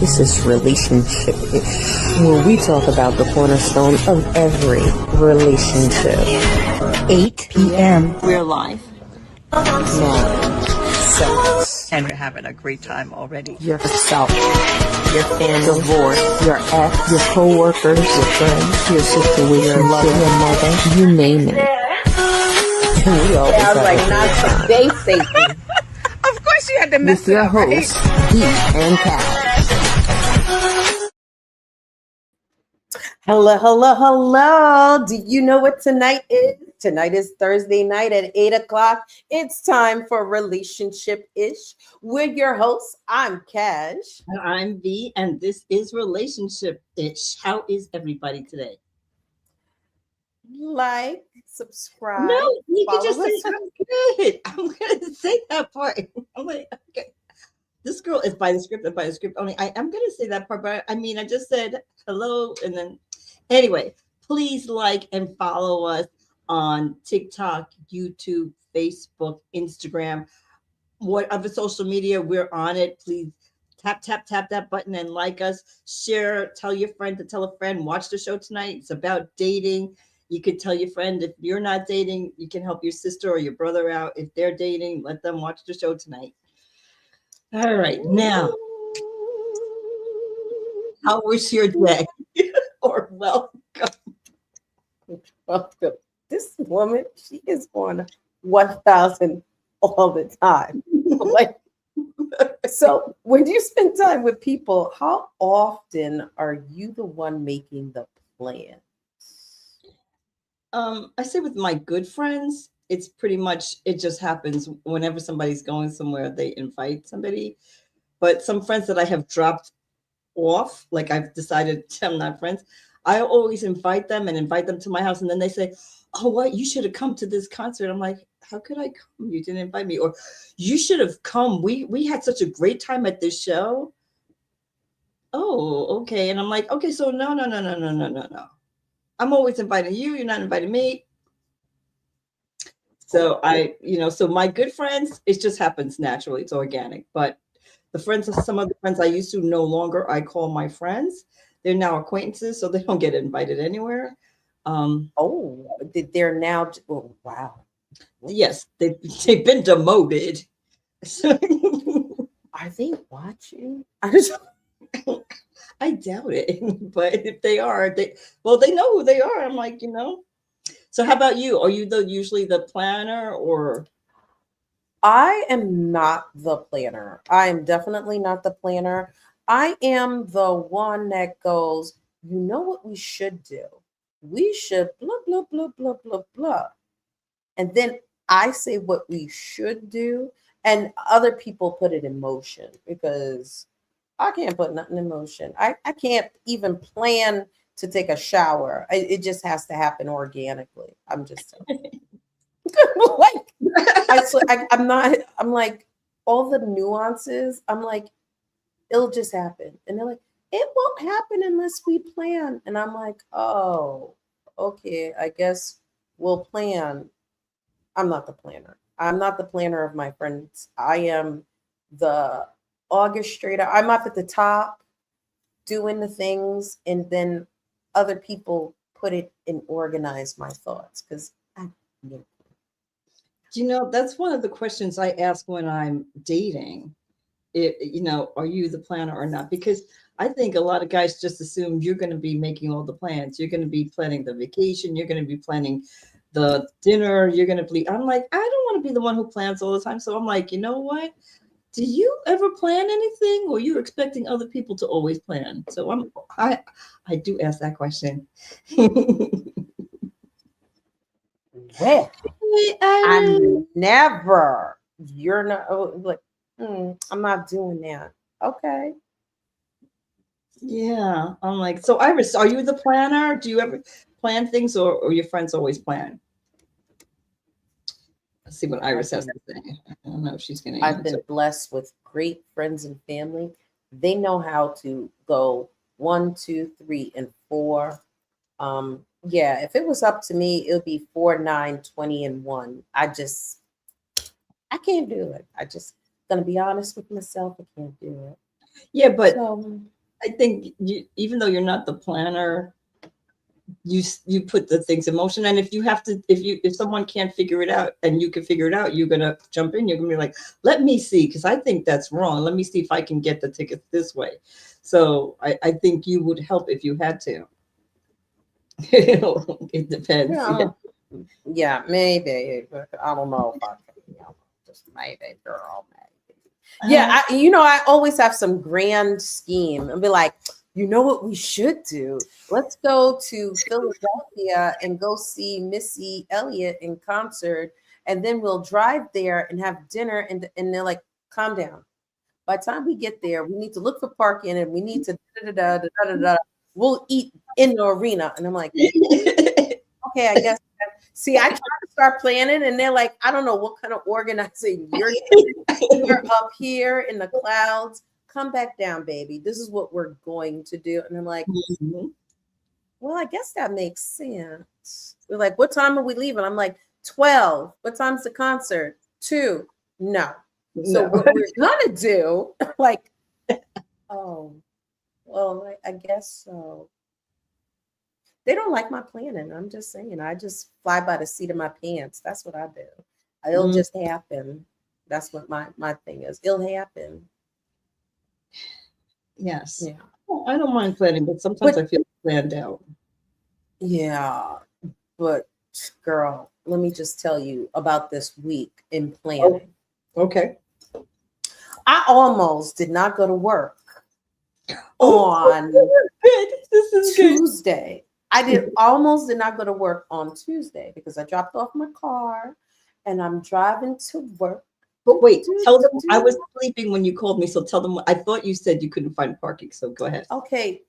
This is Relationship where we talk about the cornerstone of every relationship. 8 p.m. We're live. Marriage, sex, And we're having a great time already. yourself, your family, divorce, your ex, your co-workers, your friends, your situation, your lover, your mother, you name it. And we always have a not today, Satan. Of course you had to mess with your it up, right? hosts, Dee and Cal. Hello, hello, hello. Do you know what tonight is? Tonight is Thursday night at 8 o'clock. It's time for Relationship-ish. We're your hosts. I'm Cash. And I'm V, and this is Relationship-ish. How is everybody today? Like, subscribe. No, you can just follow say us. I'm good. I'm gonna say that part. I'm like, okay. This girl is by the script and by the script only. I am gonna say that part, but I mean, I just said hello, and then anyway, please like and follow us on TikTok, YouTube, Facebook, Instagram, what other social media we're on it. Please tap that button and like us. Share, tell your friend to tell a friend. Watch the show tonight. It's about dating. You could tell your friend if you're not dating, you can help your sister or your brother out. If they're dating, let them watch the show tonight. All right, now, how was your day? Or welcome. Welcome. This woman, she is on 1,000 all the time. Like, so when you spend time with people, how often are you the one making the plan? I say with my good friends, it's pretty much, it just happens whenever somebody's going somewhere, they invite somebody. But some friends that I have dropped off, like I've decided I'm not friends, I always invite them to my house. And then they say, oh, what? You should have come to this concert. I'm like, how could I come? You didn't invite me. Or you should have come. We had such a great time at this show. Oh, okay. And I'm like, okay, so no. I'm always inviting you. You're not inviting me. So so my good friends, it just happens naturally. It's organic. But the friends of some other friends I used to no longer, I call my friends. They're now acquaintances, so they don't get invited anywhere. They're now. Oh, wow. Yes, they've been demoted. Are they watching? I doubt it, but if they are, they know who they are. I'm like, So how about you? Are you usually the planner, or? I am not the planner. I am definitely not the planner. I am the one that goes, you know what we should do? We should blah, blah, blah, blah, blah, blah. And then I say what we should do, and other people put it in motion because I can't put nothing in motion. I can't even plan to take a shower. It just has to happen organically. I'm just I'm like, all the nuances, I'm like, it'll just happen. And they're like, it won't happen unless we plan. And I'm like, oh, okay, I guess we'll plan. I'm not the planner. I'm not the planner of my friends. I am the orchestrator. I'm up at the top doing the things, and then other people put it and organize my thoughts because that's one of the questions I ask when I'm dating. Are you the planner or not? Because I think a lot of guys just assume you're going to be making all the plans. You're going to be planning the vacation. You're going to be planning the dinner. You're going to be. I'm like, I don't want to be the one who plans all the time. So I'm like, you know what? Do you ever plan anything, or you're expecting other people to always plan? So I do ask that question. well, I'm never. You're not like. I'm not doing that. Okay. Yeah, I'm like, so Iris, are you the planner? Do you ever plan things, or your friends always plan? Let's see what Iris has to say. I don't know if she's going to answer. I've been blessed with great friends and family. They know how to go 1, 2, 3, and 4. Yeah, if it was up to me, it would be 4, 9, 20, and 1. I can't do it. I just gonna be honest with myself. I can't do it. Yeah, but So, I think even though you're not the planner, you put the things in motion. And if someone can't figure it out and you can figure it out, you're gonna jump in. You're gonna be like, let me see, because I think that's wrong. Let me see if I can get the tickets this way. So I think you would help if you had to. It depends. Yeah, maybe, but I don't know if I can. Just maybe, girl, maybe. Yeah, I always have some grand scheme and be like, you know what we should do? Let's go to Philadelphia and go see Missy Elliott in concert, and then we'll drive there and have dinner. And they're like, calm down. By the time we get there, we need to look for parking, and we need to We'll eat in the arena. And I'm like, okay, I guess. See, I try to start planning, and they're like, I don't know what kind of organizing you're up here in the clouds. Come back down, baby. This is what we're going to do. And I'm like, well, I guess that makes sense. They're like, what time are we leaving? I'm like, 12. What time's the concert? 2. No. So what we're gonna do, like, oh, well, I guess so. They don't like my planning. I'm just saying. I just fly by the seat of my pants. That's what I do. It'll just happen. That's what my thing is. It'll happen. Yes. Yeah. Well, I don't mind planning, but sometimes I feel planned out. Yeah. But girl, let me just tell you about this week in planning. Okay. I almost did not go to work on This is Tuesday. I almost did not go to work on Tuesday because I dropped off my car and I'm driving to work. But wait, tell them I was sleeping when you called me, so tell them. I thought you said you couldn't find parking, so go ahead. Okay,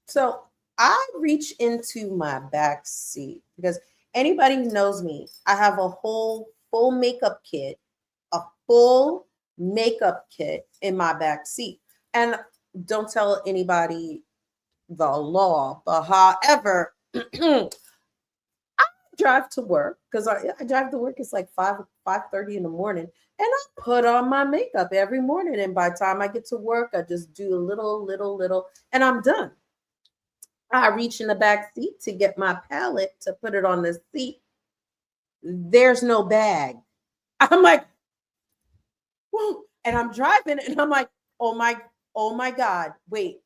so I reach into my back seat because anybody who knows me, I have a full makeup kit, in my back seat. And don't tell anybody the law, but however, I drive to work because I drive to work. It's like 5:30 in the morning, and I put on my makeup every morning. And by the time I get to work, I just do a little, and I'm done. I reach in the back seat to get my palette to put it on the seat. There's no bag. I'm like, whoa, and I'm driving, and I'm like, oh my God, wait.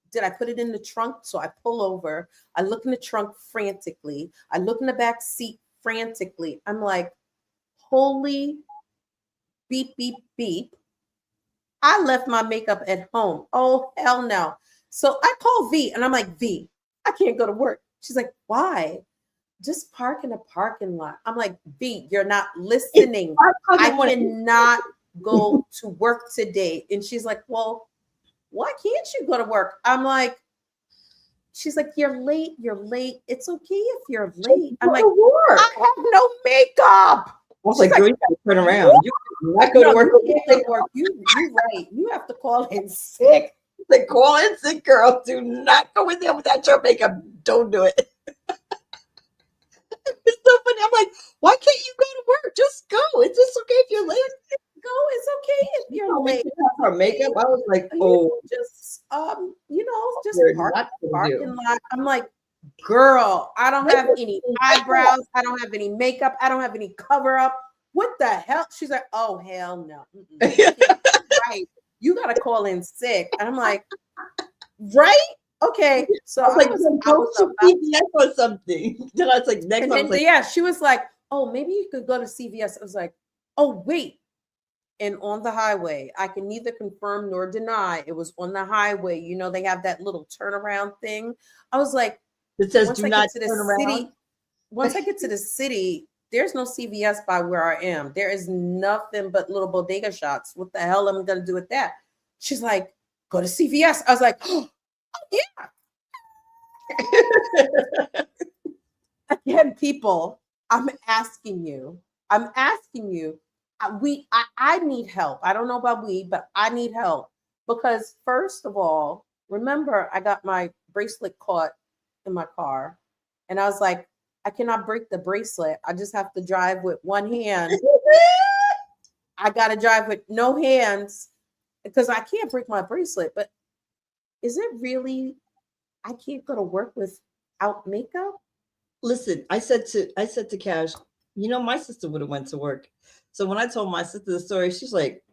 Did I put it in the trunk? So I pull over. I look in the trunk frantically. I look in the back seat frantically. I'm like, holy beep, beep, beep. I left my makeup at home. Oh, hell no. So I call V and I'm like, V, I can't go to work. She's like, why? Just park in a parking lot. I'm like, V, you're not listening. I cannot go to work today. And she's like, well, why can't you go to work? I'm like, she's like, you're late. It's okay if you're late. I'm like, I have no makeup. I was like, girl, you gotta turn around. You cannot go to work. You're right. You have to call in sick. Like, call in sick, girl. Do not go in there without your makeup. Don't do it. It's so funny. I'm like, why can't you go to work? Just go. It's just okay if you're late. Go. It's okay if you're late. Her makeup. I was like, oh, just just parking lot. I'm like, girl, I don't have any eyebrows. I don't have any makeup. I don't have any cover up. What the hell? She's like, oh hell no. Right. You gotta call in sick. And I'm like, right? Okay. So I was CVS or something. Then I was like, next time. Yeah, she was like, oh, maybe you could go to CVS. I was like, oh, wait. And on the highway, I can neither confirm nor deny it was on the highway. You know, they have that little turnaround thing. I was like, it says do not turn around. Once I get to the city, there's no CVS by where I am. There is nothing but little bodega shops. What the hell am I going to do with that? She's like, go to CVS. I was like, oh, yeah. Again, people, I'm asking you. I need help. I don't know about but I need help because first of all, remember I got my bracelet caught in my car and I was like, I cannot break the bracelet. I just have to drive with one hand. I got to drive with no hands because I can't break my bracelet. But is it really, I can't go to work without makeup? Listen, I said to Cash, my sister would have went to work. So when I told my sister the story, she's like,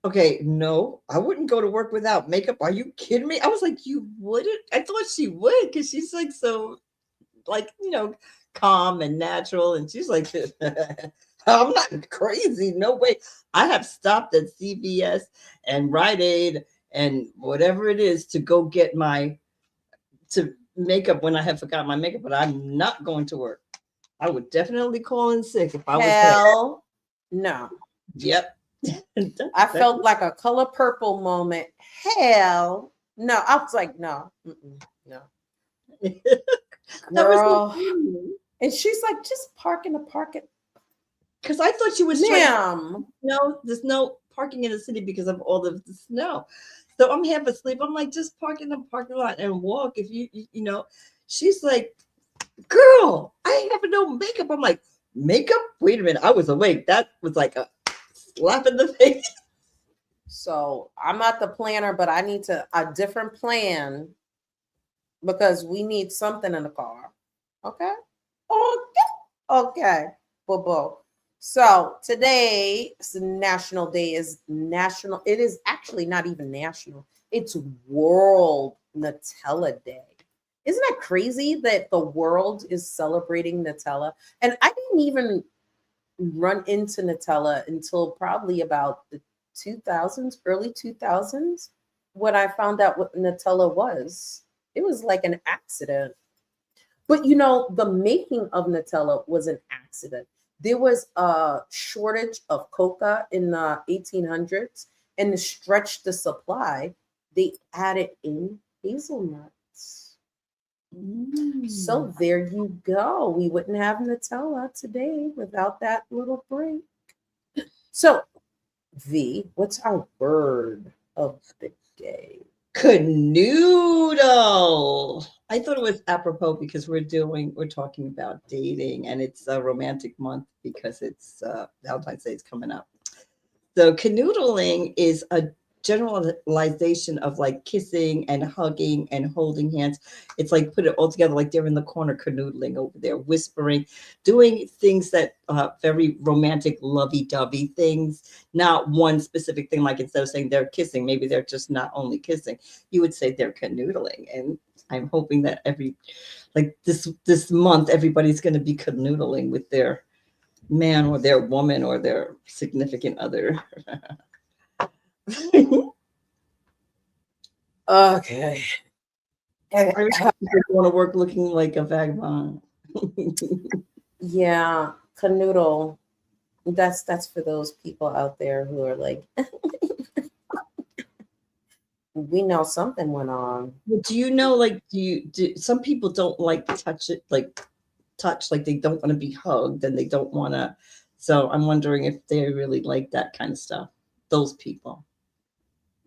okay, no, I wouldn't go to work without makeup. Are you kidding me? I was like, you wouldn't? I thought she would because she's like so like, calm and natural. And she's like, I'm not crazy. No way. I have stopped at CVS and Rite Aid and whatever it is to go get to makeup when I have forgotten my makeup, but I'm not going to work. I would definitely call in sick if I was there. Hell no. Yep. I felt like a Color Purple moment. Hell no. I was like, no, no. That was so Girl. funny. And she's like, just park in the parking. Because I thought she was trying Ma'am. no, there's no parking in the city because of all of the snow. So I'm half asleep. I'm like, just park in the parking lot and walk. If you. She's like, girl, I ain't having no makeup. I'm like, makeup? Wait a minute. I was awake. That was like a slap in the face. So I'm not the planner, but I need a different plan because we need something in the car. Okay? Okay. Boo-boo. So today's national day is national. It is actually not even national. It's World Nutella Day. Isn't that crazy that the world is celebrating Nutella? And I didn't even run into Nutella until probably about the 2000s, early 2000s, when I found out what Nutella was. It was like an accident. But the making of Nutella was an accident. There was a shortage of coca in the 1800s, and to stretch the supply, they added in hazelnuts. So there you go. We wouldn't have Nutella today without that little break. So, V, what's our word of the day? Canoodle. I thought it was apropos because we're talking about dating, and it's a romantic month because it's Valentine's Day is coming up. So canoodling is a generalization of like kissing and hugging and holding hands. It's like put it all together, like they're in the corner canoodling over there, whispering, doing things that very romantic, lovey-dovey things. Not one specific thing. Like instead of saying they're kissing, maybe they're just not only kissing. You would say they're canoodling. And I'm hoping that this month, everybody's going to be canoodling with their man or their woman or their significant other. Okay. I want to work looking like a vagabond. Yeah, canoodle. That's for those people out there who are like, we know something went on. Do you know, like, some people don't like touch, like they don't want to be hugged and they don't want to. So I'm wondering if they really like that kind of stuff. Those people.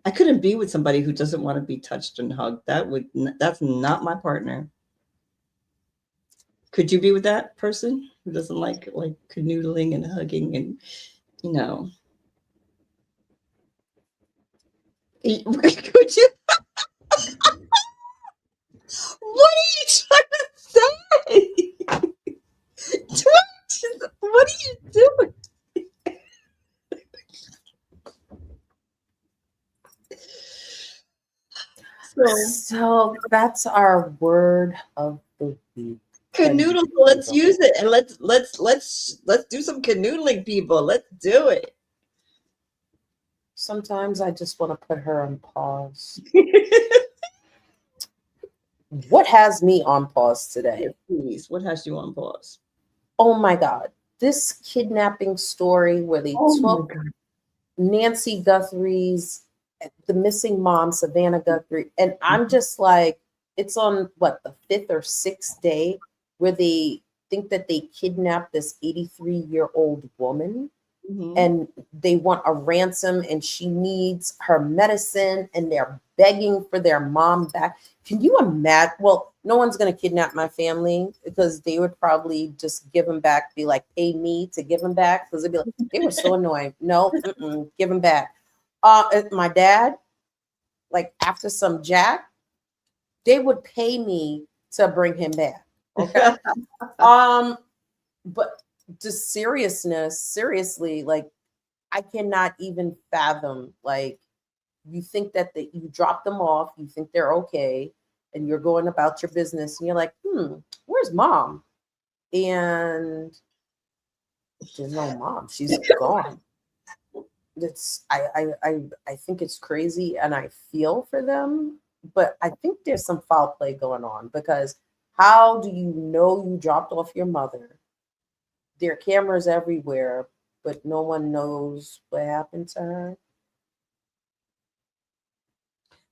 I couldn't be with somebody who doesn't want to be touched and hugged. That's not my partner. Could you be with that person who doesn't like canoodling and hugging and Could you? What are you trying to say? What are you doing? So that's our word of the week. Canoodle. Let's use it and let's do some canoodling, people. Let's do it. Sometimes I just want to put her on pause. What has me on pause today? Please, what has you on pause? Oh my God. This kidnapping story where they took Nancy Guthrie's, the missing mom, Savannah Guthrie. And I'm just like, it's on the 5th or 6th day where they think that they kidnapped this 83-year-old woman. Mm-hmm. And they want a ransom and she needs her medicine and they're begging for their mom back. Can you imagine? Well, no one's going to kidnap my family because they would probably just give them back, be like, pay me to give them back. Because they'd be like, they were so annoying. No, give them back. My dad, like after some jack, they would pay me to bring him back. Okay. But the seriousness, seriously, like I cannot even fathom. Like you think that you drop them off, you think they're okay, and you're going about your business, and you're like, where's mom? And there's no mom. She's gone. It's I think it's crazy, and I feel for them, but I think there's some foul play going on because how do you know you dropped off your mother? There are cameras everywhere, but no one knows what happened to her.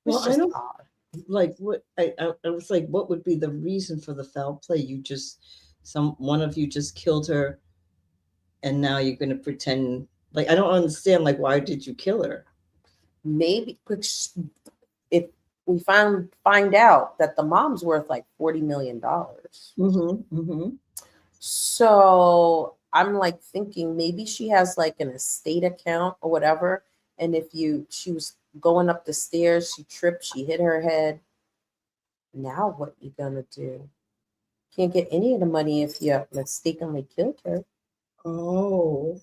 It's Well, I just don't odd. like what I was like, what would be the reason for the foul play? You just one of you just killed her, and now you're gonna pretend like I don't understand. Like, why did you kill her? Maybe if we find out that the mom's worth like $40 million. Mm-hmm. Mm-hmm. So I'm like thinking maybe she has like an estate account or whatever. And if she was going up the stairs, she tripped, she hit her head. Now what you gonna do? Can't get any of the money if you mistakenly killed her. Oh,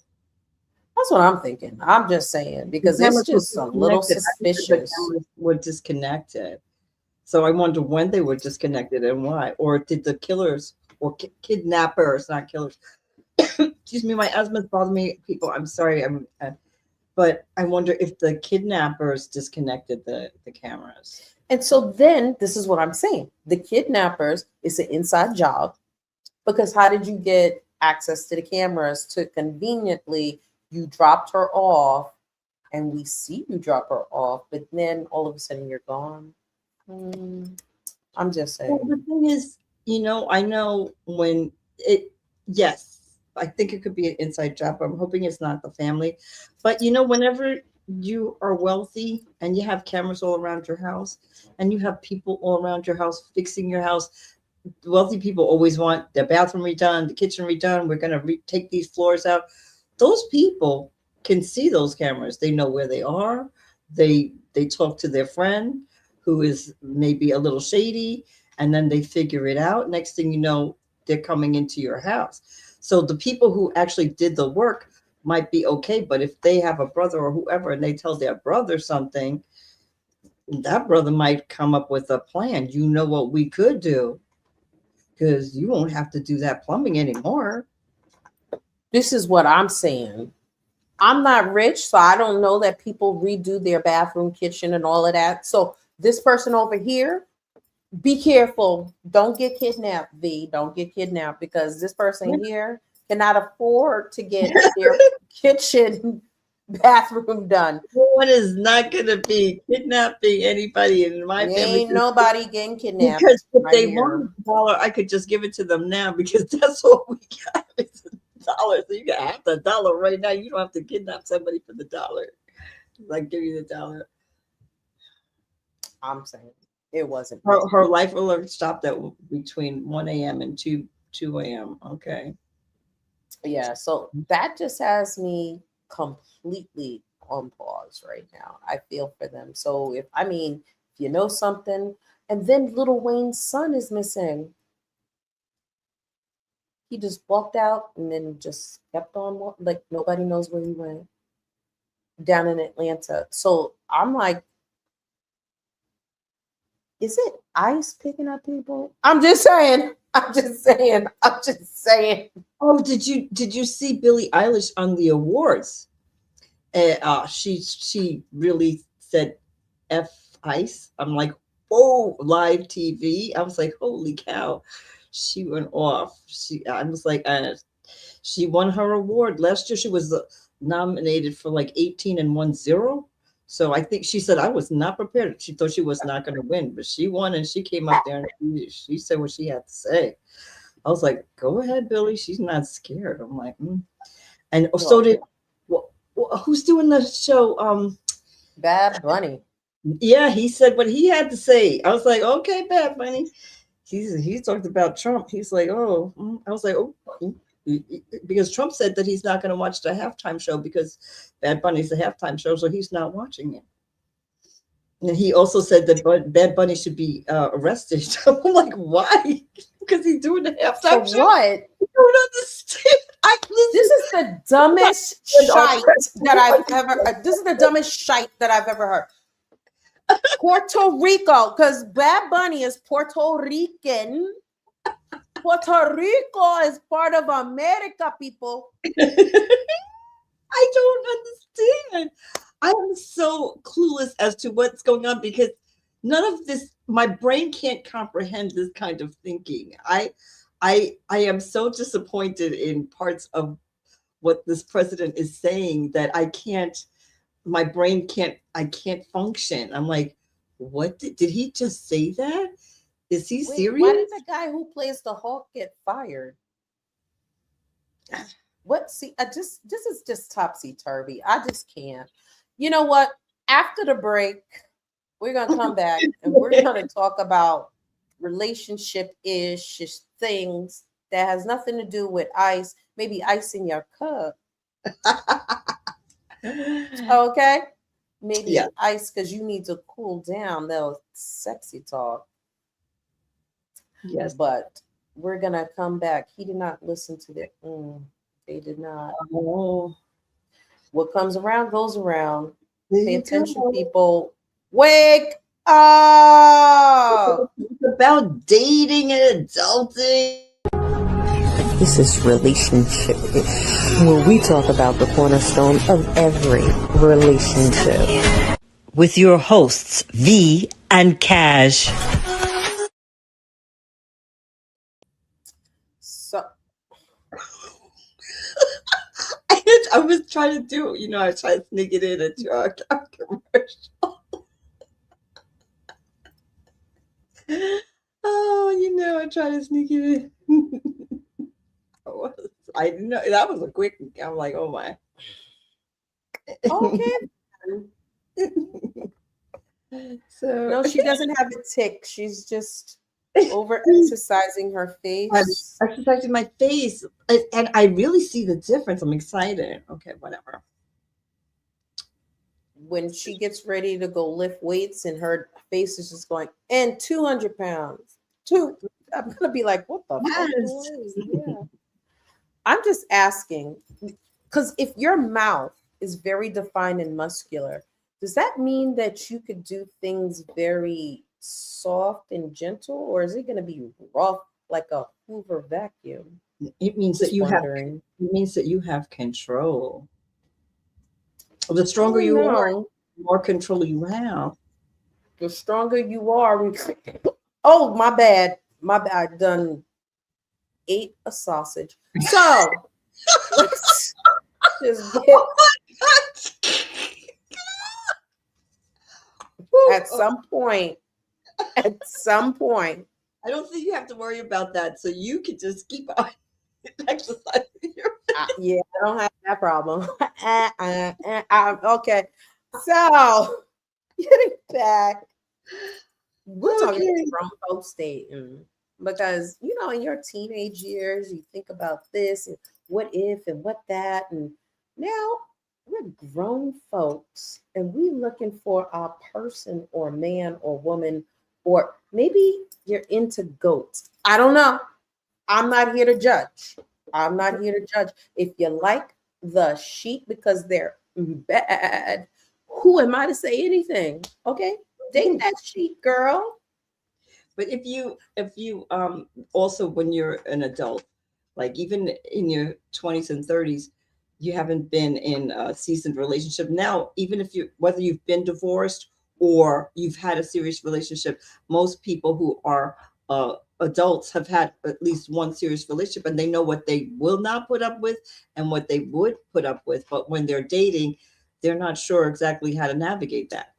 That's what I'm thinking. I'm just saying the because it's cameras were just a little disconnected. I think that the suspicious. cameras were disconnected. So I wonder when they were disconnected and why, or did the killers or kidnappers, not killers? Excuse me, my asthma's bothering me. People, I'm sorry. But I wonder if the kidnappers disconnected the cameras. And so then this is what I'm saying. The kidnappers is an inside job because how did you get access to the cameras to conveniently you dropped her off and we see you drop her off, but then all of a sudden you're gone. I'm just Well, the saying. thing is, I know when yes, I think it could be an inside job. I'm hoping it's not the family. But, whenever you are wealthy and you have cameras all around your house and you have people all around your house fixing your house, wealthy people always want the bathroom redone, the kitchen redone. We're going to take these floors out. Those people can see those cameras. They know where they are. They talk to their friend who is maybe a little shady, and then they figure it out. Next thing you know, they're coming into your house. So the people who actually did the work might be okay, but if they have a brother or whoever and they tell their brother something, that brother might come up with a plan. You know what we could do? Because you won't have to do that plumbing anymore. This is what I'm saying. I'm not rich, so I don't know that people redo their bathroom, kitchen, and all of that. So this person over here, be careful. Don't get kidnapped, V. Don't get kidnapped because this person here cannot afford to get their kitchen bathroom done. One is not going to be kidnapping anybody in my family. Ain't nobody getting kidnapped. Because if right they here. want $1, I could just give it to them now because that's all we got is $1. So you can have the dollar right now. You don't have to kidnap somebody for the $1. Like, give you the $1. I'm saying it wasn't. Her life alert stopped at between 1 a.m. and 2 a.m. Okay. Yeah, so that just has me completely on pause right now. I feel for them. So if you know something, and then Little Wayne's son is missing. He just walked out and then just kept on like nobody knows where he went down in Atlanta. So I'm like, is it ICE picking up people? I'm just saying. Oh, did you see Billie Eilish on the awards? She really said F ICE. I'm like, oh, live TV. I was like, holy cow. She went off. I was like, she won her award. Last year she was nominated for like 18 and 1-0. So I think she said I was not prepared. She thought she was not going to win, but she won and she came up there and she said what she had to say. I was like, go ahead, Billie. She's not scared. I'm like, And so did who's doing the show? Bad Bunny. Yeah, he said what he had to say. I was like, okay, Bad Bunny. He talked about Trump. He's like, oh, I was like, oh, because Trump said that he's not going to watch the halftime show because Bad Bunny's the halftime show, so he's not watching it. And he also said that Bad Bunny should be arrested. I'm like, why? Because he's doing the For halftime show. what? I don't understand. This is the dumbest shite that I've ever. This is the dumbest shite that I've ever heard. Puerto Rico, because Bad Bunny is Puerto Rican. Puerto Rico is part of America, people. I don't understand. I am so clueless as to what's going on because none of this, my brain can't comprehend this kind of thinking. I am so disappointed in parts of what this president is saying that my brain can't function. I'm like, what did he just say that? Is he serious? Why did the guy who plays the Hulk get fired? What? See, this is just topsy turvy. I just can't. You know what? After the break, we're gonna come back and we're gonna talk about relationship-ish things that has nothing to do with ice. Maybe ice in your cup. Okay. Maybe ice because you need to cool down. That was sexy talk. Yes. But we're gonna come back. He did not listen to the they did not. Oh. What comes around goes around. There Pay you attention, go. people. Wake up! It's about dating and adulting. This is Relationship Ish, where we talk about the cornerstone of every relationship. With your hosts, V and Cash. So I was trying to do, I was trying to sneak it in into our commercial. I tried to sneak it in. I didn't know that was a quick. I'm like, oh my. okay. So No, she doesn't have a tick. She's just over exercising her face. I'm exercising my face, and I really see the difference. I'm excited. Okay, whatever. When she gets ready to go lift weights and her face is just going, and 200 pounds. I'm gonna be like, what the fuck? Yeah. I'm just asking, because if your mouth is very defined and muscular, does that mean that you could do things very soft and gentle, or is it going to be rough like a Hoover vacuum? It means that you have. It means that you have control. The stronger you are, the more control you have. The stronger you are. Oh, my bad. I done ate a sausage. So let's just get. At some point, I don't think you have to worry about that. So you can just keep on exercising your yeah, I don't have that problem. Okay. So getting back, we're talking about grown folks dating because in your teenage years you think about this and what if and what that, and now we're grown folks and we're looking for our person or man or woman, or maybe you're into goats. I don't know. I'm not here to judge. If you like the sheep because they're bad, who am I to say anything? Okay, date that sheep, girl. But if you also when you're an adult, like even in your 20s and 30s, you haven't been in a seasoned relationship. Now, even if whether you've been divorced or you've had a serious relationship, most people who are adults have had at least one serious relationship, and they know what they will not put up with and what they would put up with. But when they're dating, they're not sure exactly how to navigate that.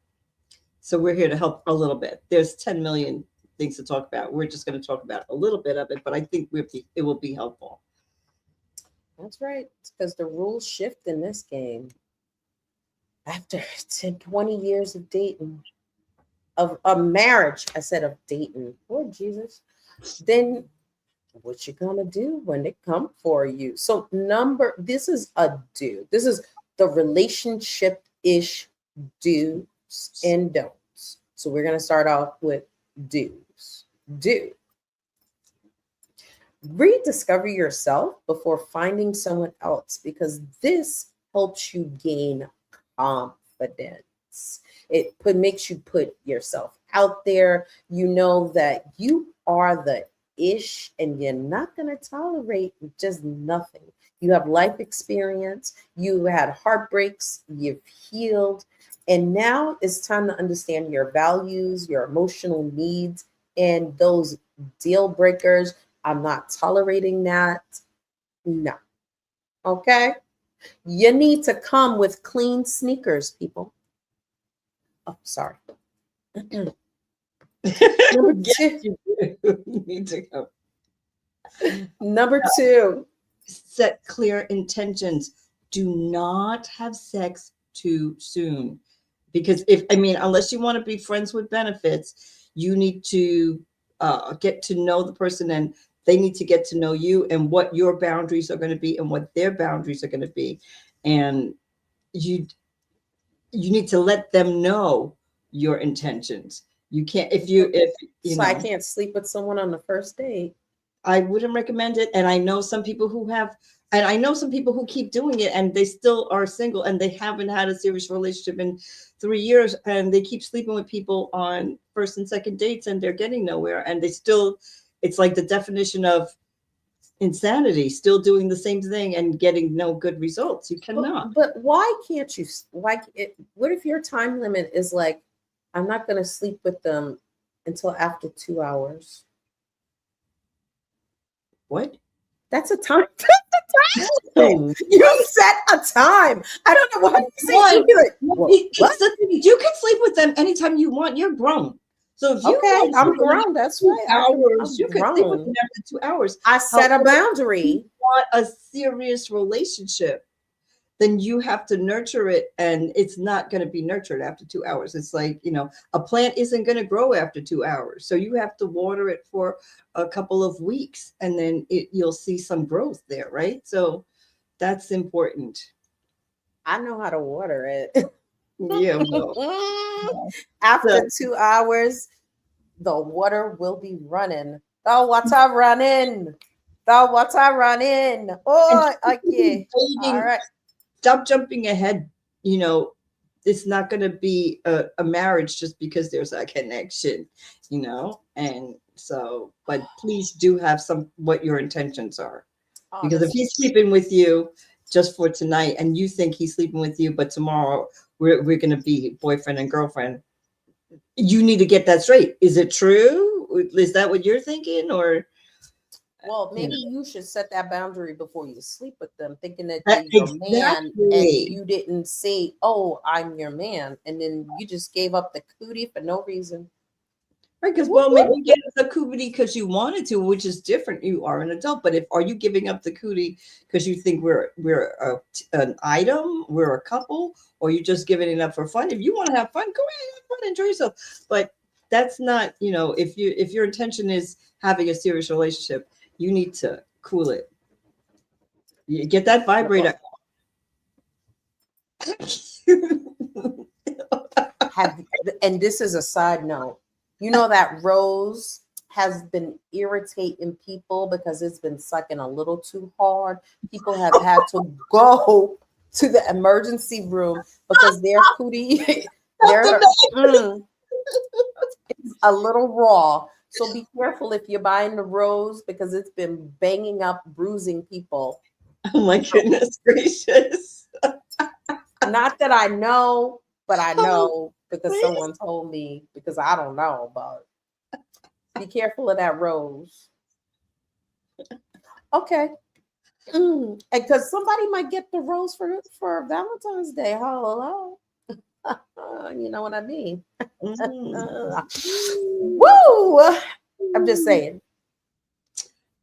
So we're here to help a little bit. There's 10 million things to talk about. We're just going to talk about a little bit of it, but I think it will be helpful. That's right, because the rules shift in this game. After 10, 20 years of dating, of a marriage, I said of dating, Lord Jesus, then what you gonna do when they come for you? So this is the relationship-ish do's and don'ts. So we're going to start off with do's. Do. Rediscover yourself before finding someone else, because this helps you gain confidence. Makes you put yourself out there. You know that you are the ish and you're not going to tolerate just nothing. You have life experience, you had heartbreaks, you've healed, and now it's time to understand your values, your emotional needs, and those deal breakers. I'm not tolerating that. No. Okay? You need to come with clean sneakers, people. Oh, sorry. Number two. You need to go. Number two. Set clear intentions. Do not have sex too soon. Because unless you want to be friends with benefits, you need to get to know the person, and they need to get to know you, and what your boundaries are going to be and what their boundaries are going to be. And you need to let them know your intentions. You can't, if you know, I can't sleep with someone on the first date. I wouldn't recommend it. And I know some people who have, and I know some people who keep doing it and they still are single and they haven't had a serious relationship in 3 years, and they keep sleeping with people on first and second dates and they're getting nowhere. And it's like the definition of insanity, still doing the same thing and getting no good results. You cannot. But why can't you? What if your time limit is like, I'm not going to sleep with them until after 2 hours? What? That's a time. You set a time. I don't know why you say you can sleep with them anytime you want. You're grown. So if you I'm grown. That's right. Hours, you can sleep with them after 2 hours. I set a boundary. If you want a serious relationship, then you have to nurture it, and it's not going to be nurtured after 2 hours. It's like, a plant isn't going to grow after 2 hours. So you have to water it for a couple of weeks, and then you'll see some growth there, right? So that's important. I know how to water it. Yeah. Well, after 2 hours, the water will be running. The water running. The water running. Oh, okay. All right. Stop jumping ahead. It's not going to be a marriage just because there's a connection, and so, but please do have what your intentions are. Because if he's sleeping with you just for tonight and you think he's sleeping with you, but tomorrow we're going to be boyfriend and girlfriend, you need to get that straight. Is it true? Is that what you're thinking? Or well, maybe you should set that boundary before you sleep with them, thinking that you're your man, and you didn't say, "Oh, I'm your man," and then you just gave up the cootie for no reason. Right? Because maybe you gave up the cootie because you wanted to, which is different. You are an adult, but are you giving up the cootie because you think we're an item, we're a couple, or you just giving it up for fun? If you want to have fun, go ahead, have fun, enjoy yourself. But that's not, if your intention is having a serious relationship, you need to cool it. You get that vibrator. And this is a side note. You know that Rose has been irritating people because it's been sucking a little too hard. People have had to go to the emergency room because their cootie, it's a little raw. So be careful if you're buying the Rose, because it's been banging up, bruising people. Oh my goodness gracious. Not that I know, but I know because someone told me, because I don't know, but be careful of that Rose. Okay. And because somebody might get the Rose for Valentine's Day. Hello. You know what I mean? Woo! I'm just saying.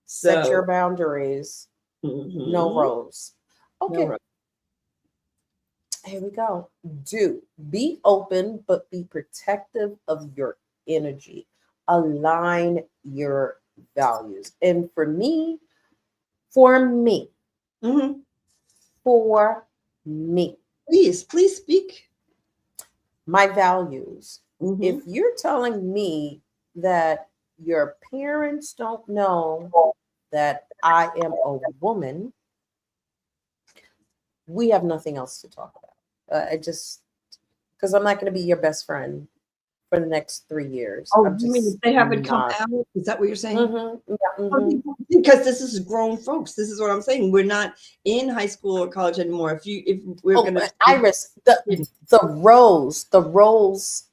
Set your boundaries. No Rose. Okay. No Rose. Here we go. Do be open, but be protective of your energy. Align your values. And for me, please speak. My values Mhm. If you're telling me that your parents don't know that I am a woman, we have nothing else to talk about. I just, because I'm not going to be your best friend for the next 3 years. Oh, I'm you mean just if they haven't come not. out? Is that what you're saying? Yeah, Because this is grown folks. This is what I'm saying. We're not in high school or college anymore. If we're Oh, gonna Iris, the rose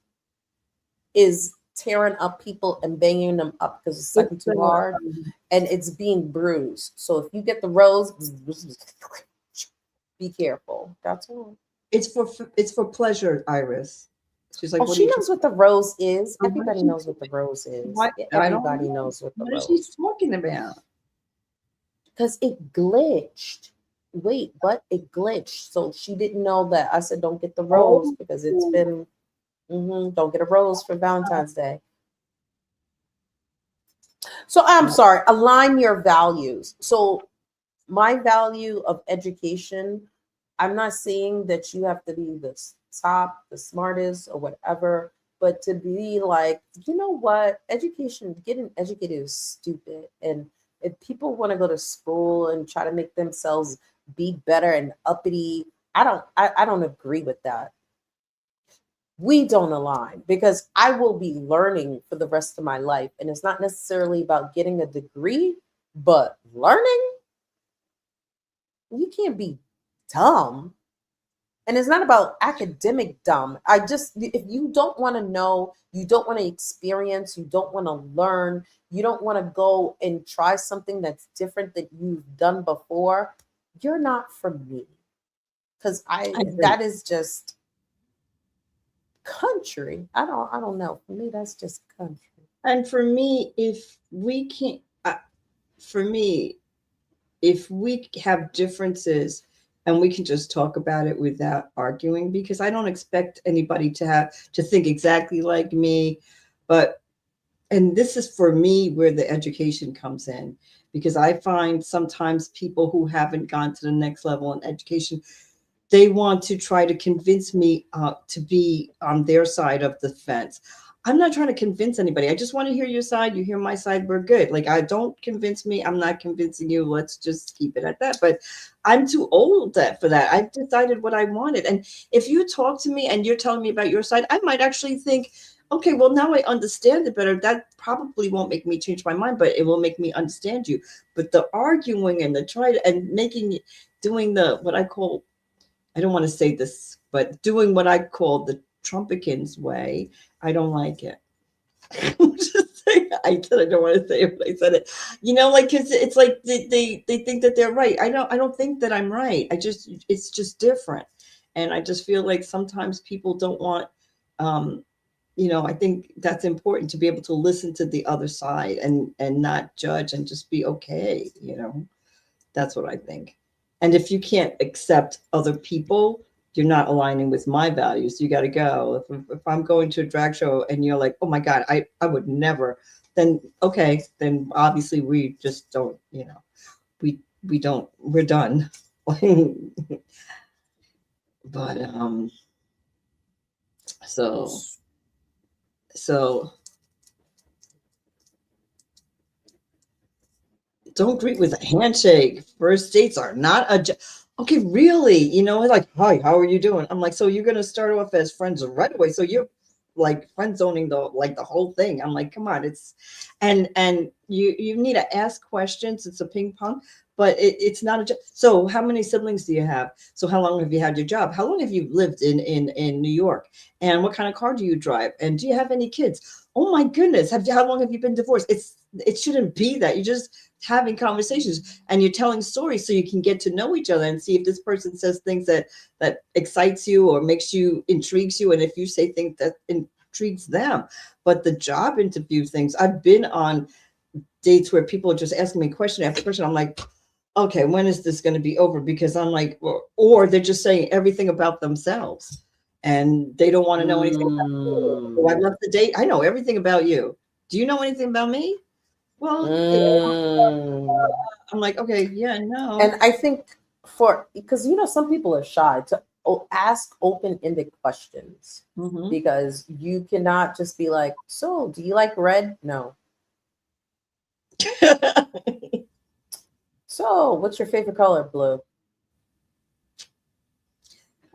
is tearing up people and banging them up because it's sucking too hard, and it's being bruised. So if you get the rose, be careful. That's all. it's for pleasure, Iris. She's like, Oh, what are she you knows what the rose is. talking about? Everybody knows what the rose is. What? I don't Everybody know. knows what the What is she rose, talking about? because it glitched. Wait, what? It glitched. So she didn't know that I said don't get the rose Oh, because it's been. Don't get a rose for Valentine's Day. So I'm sorry. Align your values. So my value of education, I'm not saying that you have to be the top, the smartest, or whatever, but to be like, you know what, education, getting educated is stupid. And if people want to go to school and try to make themselves be better and uppity, I don't agree with that. We don't align because I will be learning for the rest of my life. And it's not necessarily about getting a degree, but learning. You can't be dumb. And it's not about academic dumb. If you don't want to know, you don't want to experience, you don't want to learn, you don't want to go and try something that's different that you've done before, you're not for me. Because I agree. that is just country. I don't know. For me, that's just country. And for me, if we can't, for me, if we have differences and we can just talk about it without arguing, because I don't expect anybody to think exactly like me, but and this is for me where the education comes in, because I find sometimes people who haven't gone to the next level in education, they want to try to convince me to be on their side of the fence. I'm not trying to convince anybody. I just want to hear your side. You hear my side. We're good. Like, I don't convince me. I'm not convincing you. Let's just keep it at that. But I'm too old for that. I've decided what I wanted. And if you talk to me and you're telling me about your side, I might actually think, okay, well, now I understand it better. That probably won't make me change my mind, but it will make me understand you. But the arguing and the try to, and doing the, what I call, I don't want to say this, but doing what I call the Trumpikins way, I don't like it. Just saying, I said I don't want to say it, but I said it. Like, cause it's like they think that they're right. I don't think that I'm right. It's just different, and I just feel like sometimes people don't want. I think that's important to be able to listen to the other side and not judge and just be okay. That's what I think. And if you can't accept other people, you're not aligning with my values. You got to go. If I'm going to a drag show and you're like, oh my God, I would never, then okay, then obviously we just don't, we don't, we're done. But so so don't greet with a handshake. First dates are not okay, really? Like, hi, how are you doing? I'm like, so you're gonna start off as friends right away. So you're like friend zoning the whole thing. I'm like, come on, and you need to ask questions. It's a ping pong, but it's not a job. So how many siblings do you have? So how long have you had your job? How long have you lived in New York? And what kind of car do you drive? And do you have any kids? Oh my goodness, how long have you been divorced? It shouldn't be that. You just having conversations and you're telling stories so you can get to know each other and see if this person says things that excites you or intrigues you, and if you say things that intrigues them. But the job interview things, I've been on dates where people are just asking me question after question. I'm like, okay, when is this going to be over? Because I'm like, or they're just saying everything about themselves and they don't want to know anything about you. Oh, I love the date. I know everything about you. Do you know anything about me? Well, I'm like, okay, yeah, no. And I think because some people are shy. ask open-ended questions, Mhm. because you cannot just be like, so do you like red? No. So what's your favorite color? Blue.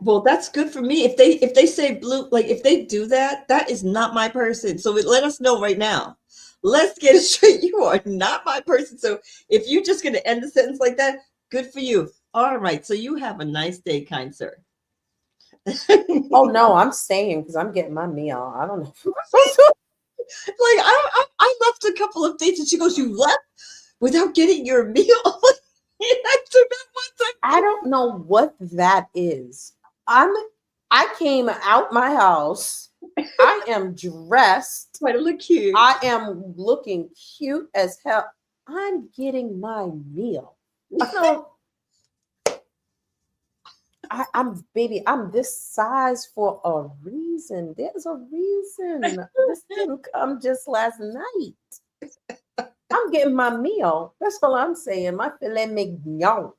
Well, that's good for me. If they say blue, like if they do that, that is not my person. So let us know right now. Let's get it straight. You are not my person. So if you're just going to end the sentence like that, good for you. All right. So you have a nice day, kind sir. Oh no, I'm staying because I'm getting my meal. I don't know. Like I left a couple of dates and she goes, "You left without getting your meal?" I don't know what that is. I came out my house. I am dressed. Try to look cute. I am looking cute as hell. I'm getting my meal. I'm this size for a reason. There's a reason. This didn't come just last night. I'm getting my meal. That's all I'm saying. My filet mignon.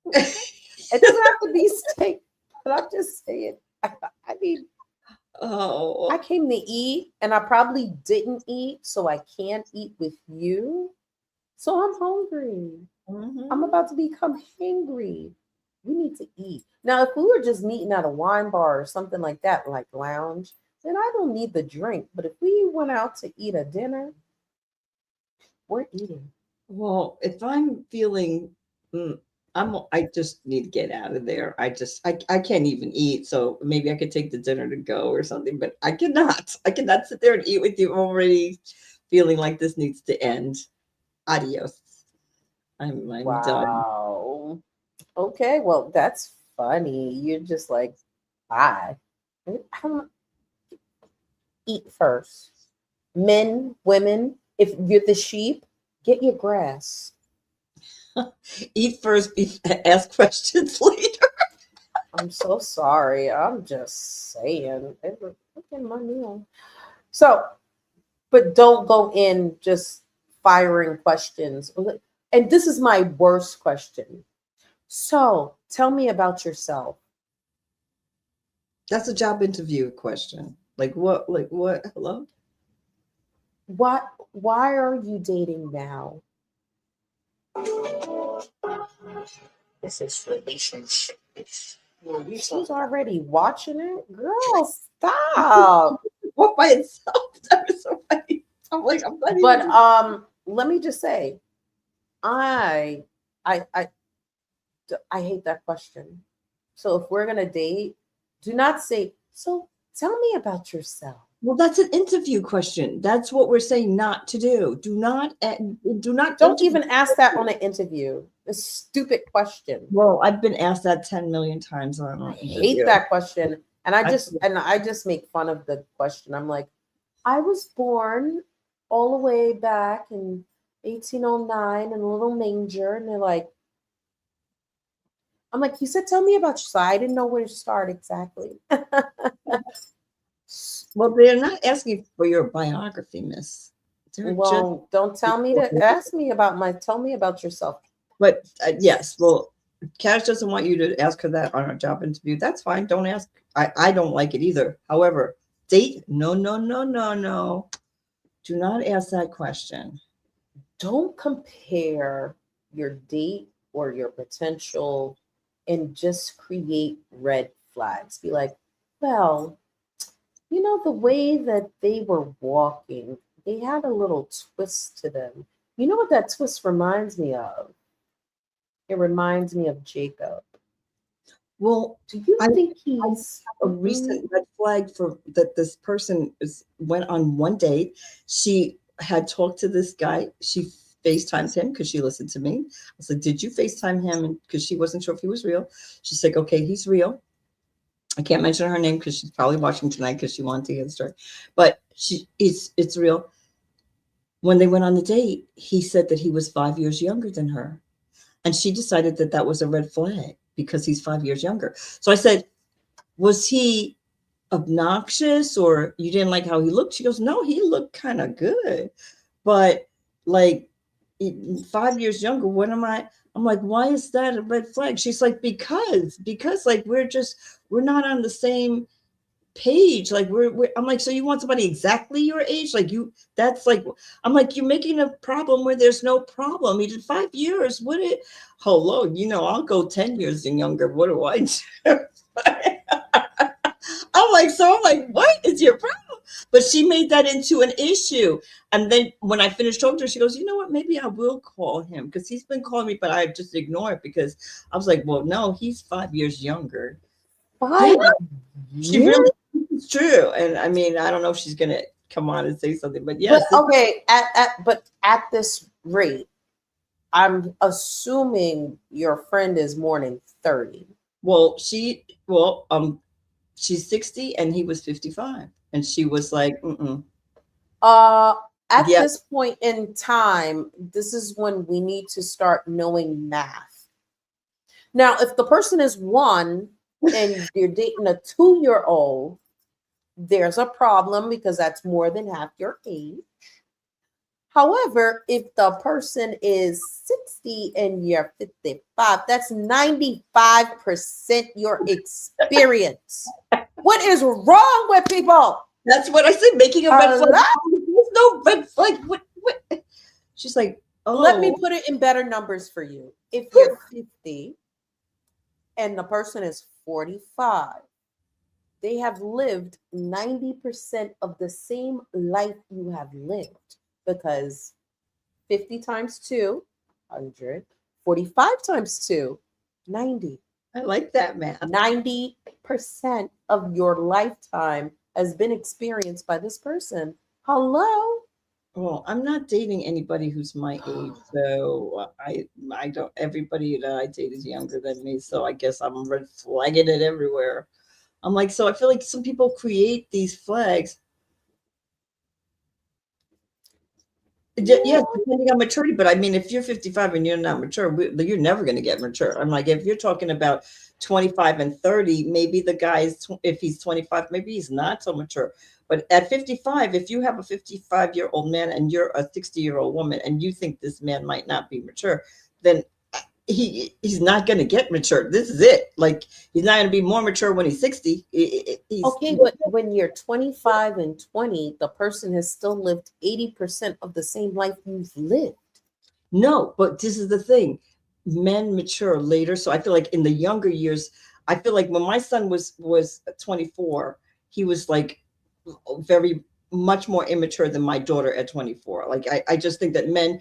It doesn't have to be steak, but I'm just saying. I mean, I came to eat, and I probably didn't eat, so I can't eat with you. So I'm hungry. I'm about to become hangry. We need to eat. Now, if we were just meeting at a wine bar or something like that, like lounge, then I don't need the drink. But if we went out to eat a dinner, we're eating. Well, if I'm feeling, I just need to get out of there. I can't even eat. So maybe I could take the dinner to go or something, but I cannot. I cannot sit there and eat with you already feeling like this needs to end. Adios. I'm done. Wow. Okay, well, that's funny. You're just like, bye. I don't eat first. Men, women, if you're the sheep, get your grass. Eat first, ask questions later. I'm so sorry. I'm just saying. Look at my meal. So, but don't go in just firing questions. And this is my worst question. So, tell me about yourself. That's a job interview question. Like what? Like what? Hello? Why are you dating now? This is relationship. She's already watching it? Girl, stop. What by itself? That was so funny. I'm like, I'm not But even. let me just say, I I I I hate that question. So if we're gonna date, do not say, so tell me about yourself. Well, that's an interview question. That's what we're saying not to do. Do not Don't even ask that on an interview. A stupid question. Well, I've been asked that 10 million times on I an hate interview. that question. And I just make fun of the question. I'm like, I was born all the way back in 1809 in a little manger. And they're like, I'm like, you said, tell me about yourself. I didn't know where to start exactly. Well, they're not asking for your biography, miss. Well, don't tell me to tell me about yourself. But yes, well, Cash doesn't want you to ask her that on a job interview. That's fine. Don't ask. I don't like it either. However, date? No, no, no, no, no. Do not ask that question. Don't compare your date or your potential and just create red flags. Be like, well, the way that they were walking, they had a little twist to them. You know what that twist reminds me of? It reminds me of Jacob. Well, Do you think he's a recent red flag for that this person went on one date. She had talked to this guy. She FaceTimed him because she listened to me. I said, did you FaceTime him? Because she wasn't sure if he was real. She's like, okay, he's real. I can't mention her name because she's probably watching tonight because she wanted to hear the story. But it's real. When they went on the date, he said that he was 5 years younger than her. And she decided that that was a red flag because he's 5 years younger. So I said, was he obnoxious or you didn't like how he looked? She goes, no, he looked kind of good. But like 5 years younger, what am I? I'm like, why is that a red flag? She's like, because like we're we're not on the same page. Like I'm like, so you want somebody exactly your age? Like that's like, I'm like, you're making a problem where there's no problem. He did 5 years. Hello, I'll go 10 years and younger. What do I do? I'm like, what is your problem? But she made that into an issue. And then when I finished talking to her, she goes, you know what? Maybe I will call him, because he's been calling me, but I just ignore it, because I was like, well, no, he's 5 years younger. 5 She years? really, it's true. And I mean, I don't know if she's going to come on and say something, but yes. But okay, but at this rate, I'm assuming your friend is more than 30. Well, she's 60 and he was 55. And she was like, At this point in time, this is when we need to start knowing math. Now, if the person is 1 and you're dating a 2-year-old, there's a problem, because that's more than half your age. However, if the person is 60 and you're 55, that's 95% your experience. What is wrong with people? That's what I said, making a red flag. There's no red flag. What? She's like, oh. Let me put it in better numbers for you. If you're 50 and the person is 45, they have lived 90% of the same life you have lived, because 50 times 2, 100, 45 times 2, 90. I like that, man. 90% of your lifetime has been experienced by this person. Hello? Well, I'm not dating anybody who's my age, so I don't. Everybody that I date is younger than me, so I guess I'm red flagging it everywhere. I'm like, so I feel like some people create these flags. Yeah, depending on maturity. But I mean, if you're 55 and you're not mature, you're never going to get mature. I'm like, if you're talking about 25 and 30, maybe the guy is, if he's 25, maybe he's not so mature. But at 55, if you have a 55-year-old man and you're a 60-year-old woman and you think this man might not be mature, then he's not going to get mature. This is it. Like, he's not going to be more mature when he's 60. Okay, but when you're 25 and 20, the person has still lived 80% of the same life you've lived. No, but this is the thing. Men mature later. So I feel like in the younger years, I feel like when my son was 24, he was like very much more immature than my daughter at 24. Like, I just think that men,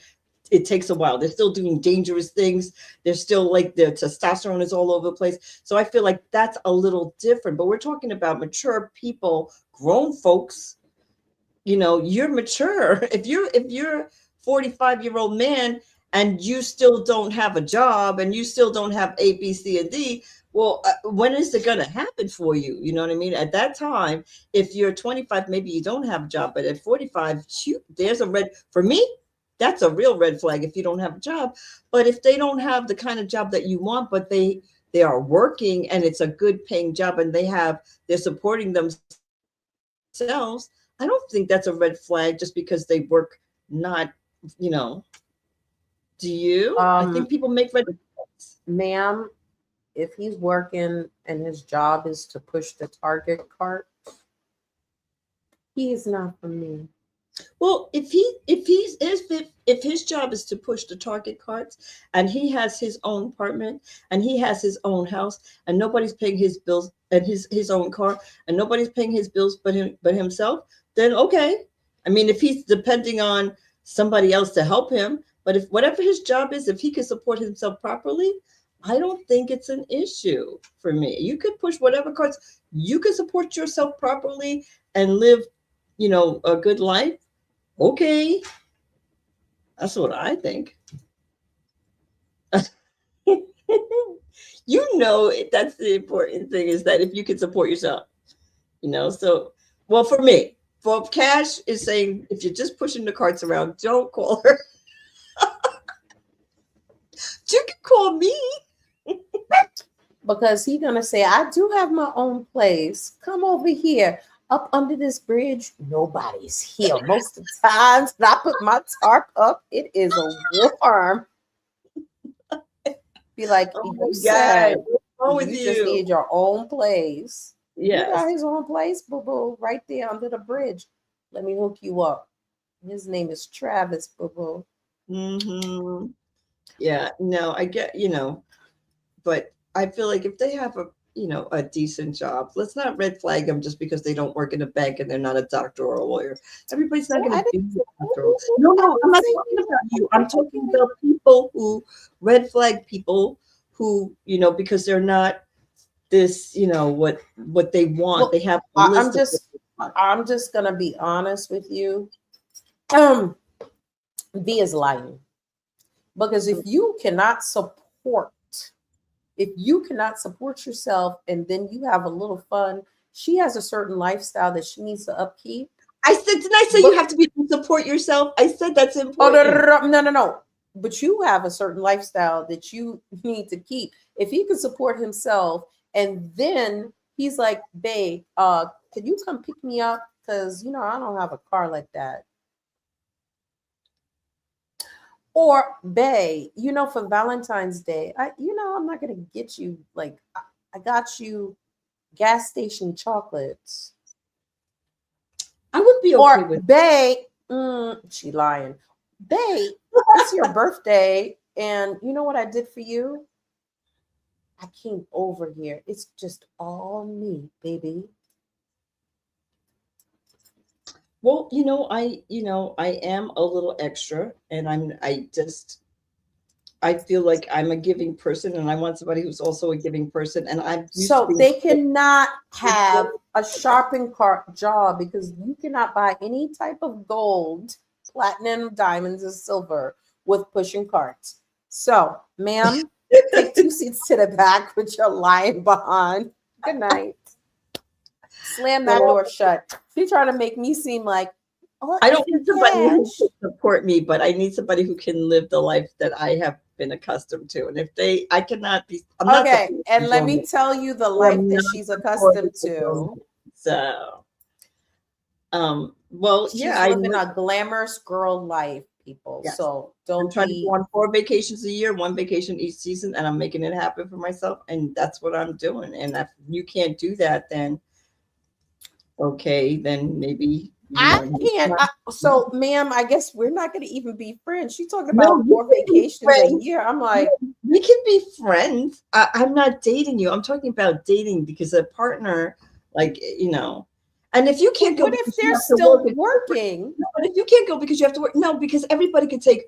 it takes a while. They're still doing dangerous things. They're still like, their testosterone is all over the place. So I feel like that's a little different. But we're talking about mature people, grown folks. You're mature. If you're 45-year-old man and you still don't have a job and you still don't have A, B, C, and D, well, when is it going to happen for you? You know what I mean? At that time, if you're 25, maybe you don't have a job. But at 45, shoot, there's a red, for me, that's a real red flag if you don't have a job. But if they don't have the kind of job that you want, but they are working and it's a good paying job and they're supporting themselves, I don't think that's a red flag just because they work not, do you? I think people make red flags. Ma'am, if he's working and his job is to push the Target cart, he is not for me. Well, if his job is to push the Target carts and he has his own apartment and he has his own house and nobody's paying his bills and his own car and nobody's paying his bills but himself, then okay. I mean, if he's depending on somebody else to help him, but if whatever his job is, if he can support himself properly, I don't think it's an issue for me. You could push whatever carts, you can support yourself properly and live, a good life. Okay. That's what I think. That's the important thing, is that if you can support yourself, so, well, for me, for Cash is saying, if you're just pushing the carts around, don't call her. You can call me. Because he's going to say, I do have my own place. Come over here. Up under this bridge, nobody's here. Most of the times when I put my tarp up, it is a warm. Be like, Oh you said wrong with You just you? need your own place. He Yes. got his own place, boo boo, right there under the bridge. Let me hook you up. His name is Travis, boo boo. Mm-hmm. Yeah. No, I get, but I feel like if they have a decent job, let's not red flag them just because they don't work in a bank and they're not a doctor or a lawyer. Everybody's not Oh, going I to be didn't. a doctor. No, I no, I'm didn't not say talking about you. I'm talking about people who red flag people who, because they're not this, what they want. Well, They have a I- list I'm of what just, they want. I'm just gonna be honest with you. Um, V is lying because if you cannot support yourself and then you have a little fun, she has a certain lifestyle that she needs to upkeep. I said, didn't I say you But have to be able to support yourself? I said that's oh important. no. But you have a certain lifestyle that you need to keep. If he can support himself, and then he's like, "Babe, can you come pick me up? Because I don't have a car like that." Or, "Babe, for Valentine's Day, I'm not gonna get you like I got you gas station chocolates." I would be okay Or, with "Babe, she lying. Babe, it's your birthday, and you know what I did for you? I came over here. It's just all me, baby." Well, I am a little extra and I feel like I'm a giving person and I want somebody who's also a giving person. And I'm used to So being they cannot have a shopping cart job because you cannot buy any type of gold, platinum, diamonds, or silver with pushing carts. So, ma'am, take 2 seats to the back with your lying behind. Good night. Slam that well, door shut. She's trying to make me seem like, oh, I if don't you're need somebody who cash. can support me, but I need somebody who can live the life that I have been accustomed to. And I cannot be, I'm not Okay, supporting and let me romance. tell you the life I'm that not she's supporting accustomed to. romance. So, well, yeah, She's living a glamorous girl life, people. yes. So I'm don't trying to go be. on 4 vacations a year, 1 vacation each season, and I'm making it happen for myself. And that's what I'm doing. And if you can't do that, then okay, then maybe, I maybe can't. not. So, ma'am, I guess we're not going to even be friends. She talking No, about you four can be vacations a friends. year. I'm No, like, we can be friends. I'm not dating you. I'm talking about dating because a partner, and if you but can't go what if because you they're have to work, still working? no, but if you can't go because you have to work, no, because everybody could take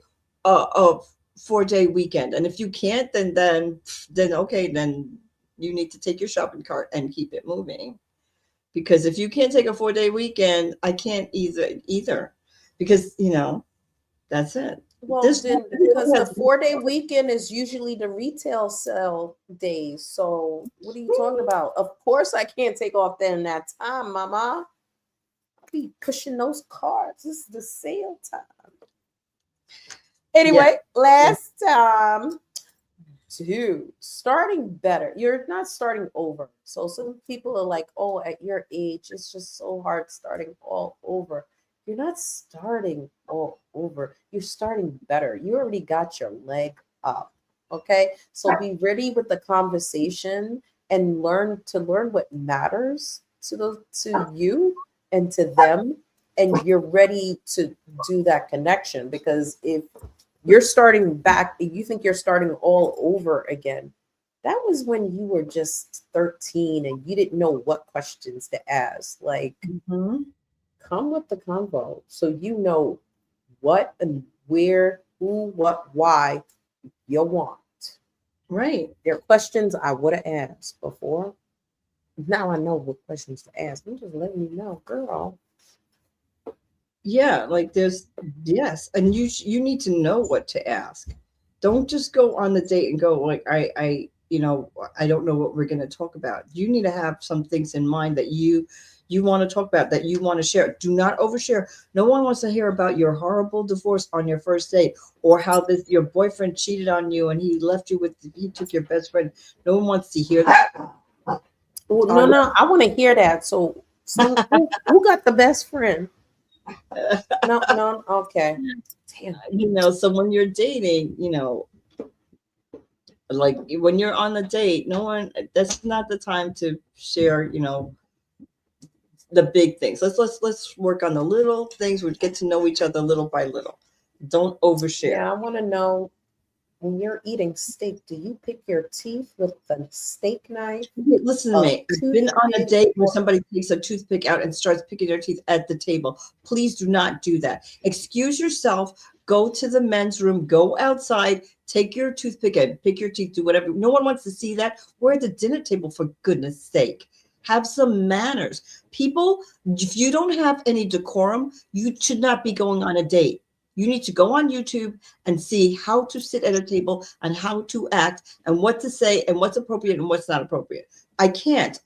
a 4 day weekend, and if you can't, then okay, then you need to take your shopping cart and keep it moving. Because if you can't take a 4 day weekend, I can't either, because that's it. Well, This then, because the 4 day weekend is usually the retail sale days. So, what are you talking about? Of course, I can't take off then that time, mama. I'll be pushing those cards. This is the sale time. yeah. Anyway, last time, dude, starting better. You're not starting over. So some people are like, "Oh, at your age, it's just so hard starting all over." You're not starting all over. You're starting better. You already got your leg up. Okay? So be ready with the conversation and learn what matters to you and to them, and you're ready to do that connection, because if you're starting back, you think you're starting all over again. That was when you were just 13 and you didn't know what questions to ask. Like, Mhm. come with the convo so you know what and where, who, what, why you want. Right. There are questions I would have asked before. Now I know what questions to ask. I'm just letting you know, girl. Yeah, like yes, and you need to know what to ask. Don't just go on the date and go like I don't know what we're going to talk about. You need to have some things in mind that you want to talk about, that you want to share. Do not overshare. No one wants to hear about your horrible divorce on your first date, or how your boyfriend cheated on you and he took your best friend. No one wants to hear that. Well, no, I want to hear that. So, who got the best friend? No, okay. Damn. So when you're dating, Like when you're on a date, no one, that's not the time to share, the big things. Let's work on the little things. We get to know each other little by little. Don't overshare. Yeah, I want to know, when you're eating steak, do you pick your teeth with the steak knife? Listen to me. I've been on a toothpick, date where or- somebody takes a toothpick out and starts picking their teeth at the table. Please do not do that. Excuse yourself. Go to the men's room. Go outside. Take your toothpick and pick your teeth. Do whatever. No one wants to see that. We're at the dinner table, for goodness sake. Have some manners. People, if you don't have any decorum, you should not be going on a date. You need to go on YouTube and see how to sit at a table and how to act and what to say and what's appropriate and what's not appropriate. I can't.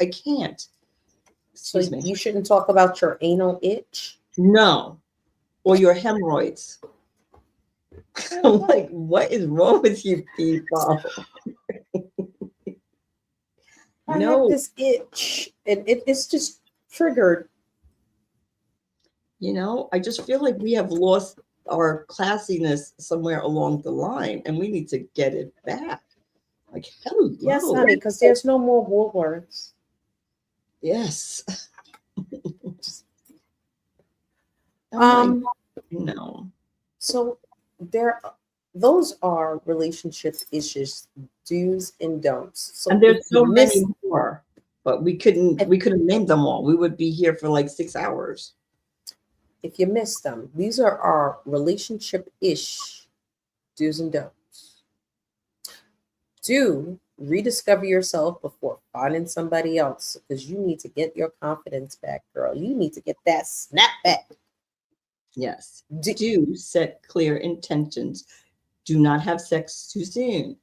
So Excuse me. you shouldn't talk about your anal itch. No. Or your hemorrhoids. I'm like, what is wrong with you people? I No. have this itch, and it's just triggered. I just feel like we have lost our classiness somewhere along the line, and we need to get it back. Like, hello. Yes, honey, because there's no more Woolworths. Yes. Um, No. So those are relationship issues, do's and don'ts. So And there's if you so miss- many more, but we couldn't name them all. We would be here for like 6 hours. If you missed them, these are our relationship-ish do's and don'ts. Do rediscover yourself before finding somebody else, because you need to get your confidence back, girl. You need to get that snap back. Yes. Do set clear intentions. Do not have sex too soon.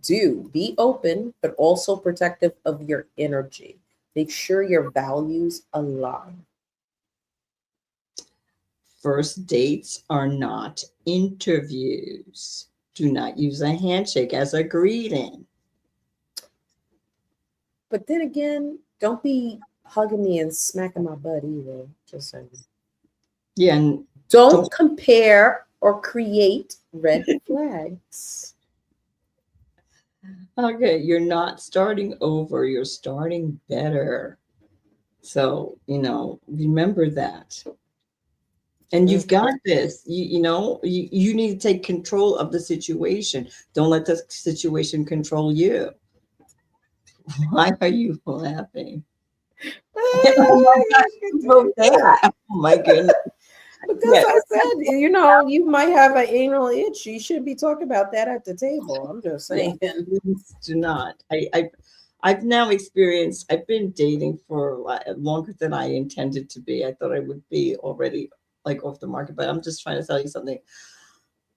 Do be open, but also protective of your energy. Make sure your values align. First dates are not interviews. Do not use a handshake as a greeting. But then again, don't be hugging me and smacking my butt either. Just saying. Yeah. And Don't compare or create red flags. okay, you're not starting over, you're starting better. So, remember that. And you've got this. You need to take control of the situation. Don't let the situation control you. Why are you laughing? Oh my goodness. Because I said, you might have an anal itch. You should be talking about that at the table. I'm just saying. Please do not. I've now experienced, I've been dating for longer than I intended to be. I thought I would be already like off the market, but I'm just trying to tell you something.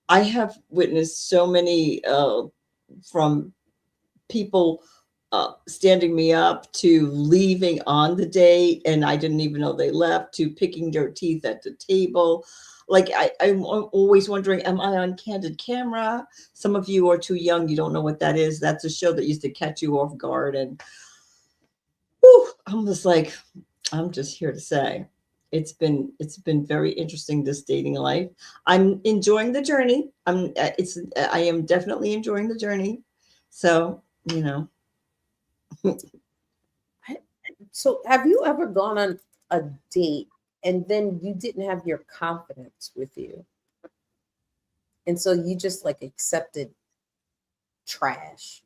I have witnessed so many from people standing me up to leaving on the date, and I didn't even know they left, to picking their teeth at the table. Like I'm always wondering, am I on candid camera? Some of you are too young. You don't know what that is. That's a show that used to catch you off guard. And I'm just here to say, it's been very interesting, this dating life. I'm enjoying the journey. I am definitely enjoying the journey. So, So have you ever gone on a date and then you didn't have your confidence with you? And so you just like accepted trash?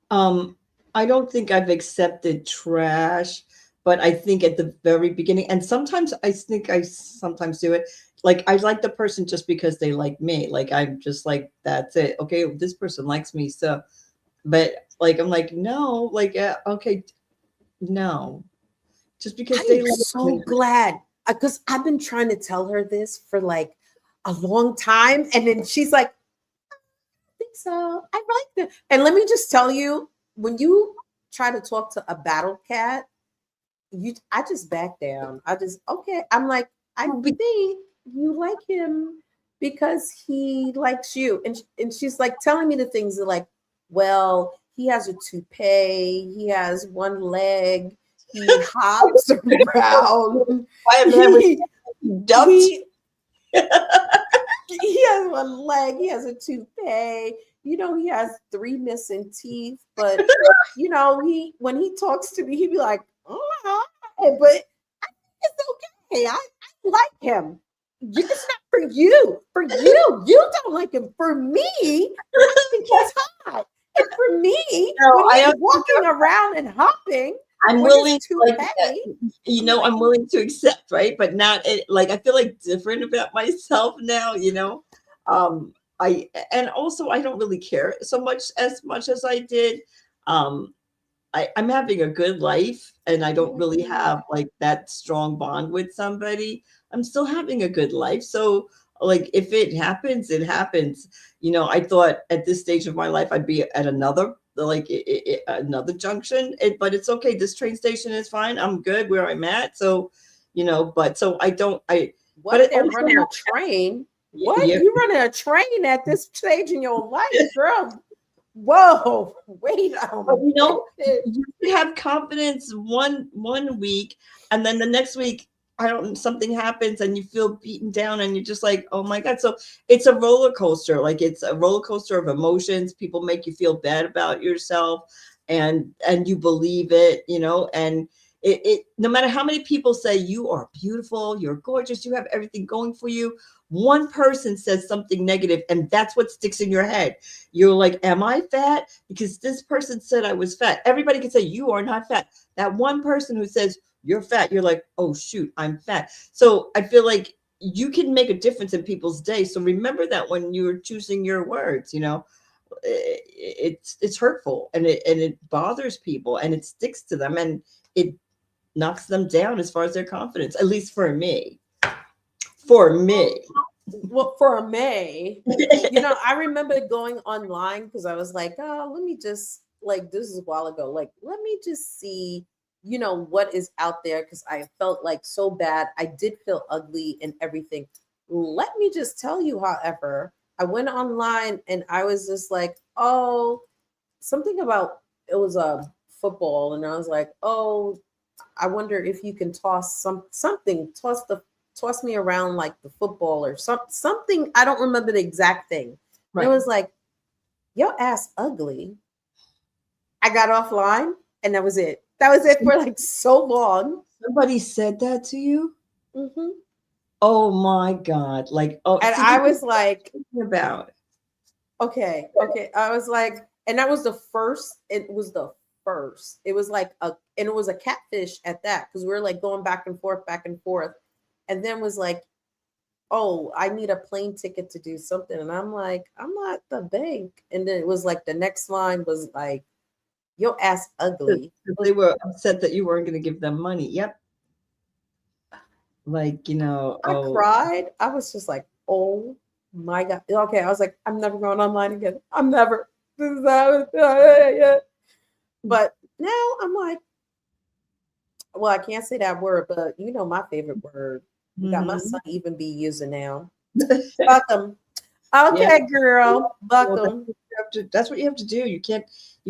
I don't think I've accepted trash, but I think at the very beginning, and sometimes I think I sometimes do it. Like I like the person just because they like me. Like I'm just like, that's it. Okay, this person likes me, so. But like I'm like, no, like okay, no, just because I'm so glad, because I've been trying to tell her this for like a long time, and then she's like, I think so. I like that. And let me just tell you, when you try to talk to a battle cat, I just back down. Okay. I'm like, I think you like him because he likes you. And she's like telling me the things that like, well, he has a toupee, he has one leg, he hops around. Why have you dumped? He has one leg. He has a toupee. You know, he has 3 missing teeth. But you know, when he talks to me, he be like, oh, but it's okay. I like him. It's not for you. For you, you don't like him. For me, I think he's hot. And for me, No, when I he's walking around and hopping, I'm with willing his to, like, toupee, you know, I'm willing to accept, right? But not like I feel like different about myself now, you know. And also I don't really care so much as I did. Um, I'm having a good life and I don't really have like that strong bond with somebody. I'm still having a good life. So like if it happens, it happens. You know, I thought at this stage of my life I'd be at another another junction, but it's okay. This train station is fine. I'm good where I'm at. So, you know, but so I don't what but it they're also, running a train. What yeah, you running a train at this stage in your life, girl? Whoa, wait a but you know, minute. you could have confidence one week, and then the next week, I don't something happens and you feel beaten down and you're just like, oh my God. So it's a roller coaster. Like it's a roller coaster of emotions. People make you feel bad about yourself and you believe it, you know, and it no matter how many people say you are beautiful, you're gorgeous, you have everything going for you. One person says something negative, and that's what sticks in your head. You're like, am I fat? Because this person said I was fat. Everybody can say you are not fat. That one person who says you're fat, you're like, oh shoot, I'm fat. So I feel like you can make a difference in people's day. So remember that when you're choosing your words, you know, it's hurtful and it bothers people and it sticks to them and it knocks them down as far as their confidence, at least for me. For me. Well, for me, you know, I remember going online because I was like, oh, let me just like this is a while ago. Like, let me just see, you know, what is out there because I felt like so bad. I did feel ugly and everything. Let me just tell you, however, I went online and I was just like, oh, something about it was a football, and I was like, oh, I wonder if you can toss something, toss me around like the football or something. I don't remember the exact thing. Right. It was like, your ass ugly. I got offline and that was it. That was it for like so long. Somebody said that to you? Hmm. Oh my God. Like, oh, And see, I this is was like, what I'm talking about. okay. I was like, and that was the first. It was the first. It was like and it was a catfish at that because we were like going back and forth, and then was like, oh, I need a plane ticket to do something, and I'm like, I'm not the bank, and then it was like the next line was like, your ass ugly. They were upset that you weren't going to give them money. Yep. Like, you know, I oh, cried. I was just like, oh my God. Okay, I was like, I'm never going online again. I'm never. This is how But now I'm like, well, I can't say that word, but you know my favorite word that my son even be using now. Fuck them. Okay, yeah. girl. Fuck Well, them. that's what you have to do. You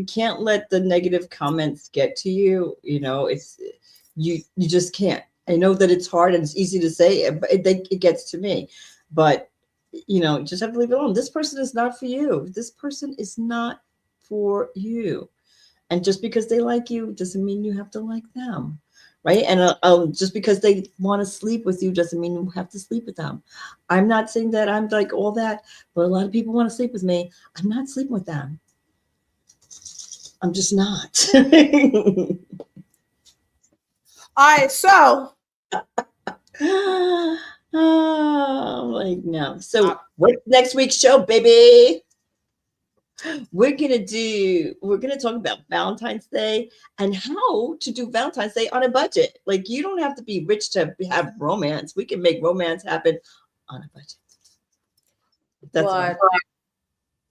can't let the negative comments get to you. You know, it's you just can't. I know that it's hard and it's easy to say, but it gets to me. But you know, you just have to leave it alone. This person is not for you. This person is not for you. And just because they like you doesn't mean you have to like them, right? And just because they want to sleep with you doesn't mean you have to sleep with them. I'm not saying that I'm like all that, but a lot of people want to sleep with me. I'm not sleeping with them. I'm just not. All right, so Oh, like no. So what's next week's show, baby? We're gonna talk about Valentine's Day and how to do Valentine's Day on a budget. Like you don't have to be rich to have romance. We can make romance happen on a budget. That's but